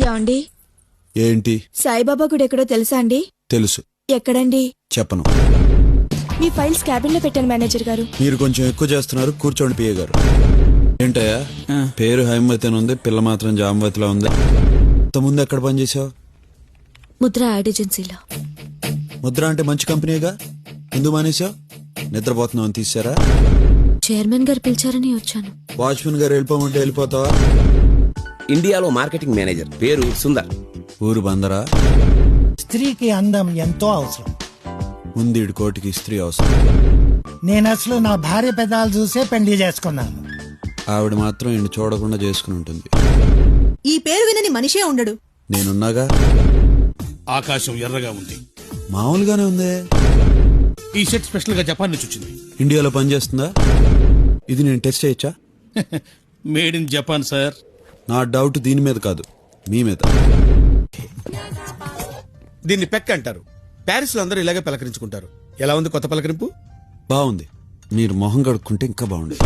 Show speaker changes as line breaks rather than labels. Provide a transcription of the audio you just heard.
యాండి
ఏంటి?
సాయిబాబా గుడి ఎక్కడో తెలుసా అండి?
తెలుసు.
ఎక్కడండి?
చెప్పను.
మీ ఫైల్స్ క్యాబిన్ లో పెట్టాను మేనేజర్ గారు.
మీరు కొంచెం ఎక్కువ చేస్తున్నారు. కూర్చోండి పిఏ గారు. ఏంటయ్యా పేరు హైమవతి అని ఉంది, పిల్ల మాత్రం జామవతిలో ఉంది. ముందు ఎక్కడ పనిచేసావు?
ముద్ర యాడ్ ఏజెన్సీలో.
ముద్ర అంటే మంచి కంపెనీగా, ఎందుకు మానేసావు? నిద్రపోతున్నావు అని తీసారా?
చైర్మన్ గారు పిలిచారని వచ్చాను.
వాచ్మెన్ గారు వెళ్ళిపోమంటే వెళ్ళిపోతావా?
ఇండియాలో మార్కెటింగ్ మేనేజర్, పేరు సుందర్.
ఊరు బందరా?
స్త్రీకి అందం ఎంతో అవసరం.
ముందు కోటికి స్త్రీ అవసరం.
నేను అసలు నా భార్య పెదాలు చూసే పెళ్లి చేసుకున్నాను.
ఆవిడ మాత్రం ఇన్ని చూడకుండా చేసుకుని ఉంటుంది.
ఈ పేరు వినని మనిషే ఉండడు.
నేనున్నాగా.
ఆకాశం ఎర్రగా ఉంది.
మామూలుగానే ఉంది.
ఈ సెట్ స్పెషల్ గా జపాన్ నుంచి వచ్చింది.
ఇండియాలో పనిచేస్తుందా? ఇది నేను టెస్ట్ చేయొచ్చా?
Made in Japan sir.
నా డౌట్ దీని మీద కాదు, మీ మీద.
దీన్ని పెక్ అంటారు. ప్యారిస్ లో అందరూ ఇలాగే పలకరించుకుంటారు. ఎలా ఉంది కొత్త పలకరింపు?
బాగుంది. మీరు మొహం కడుక్కుంటే ఇంకా బాగుండేది.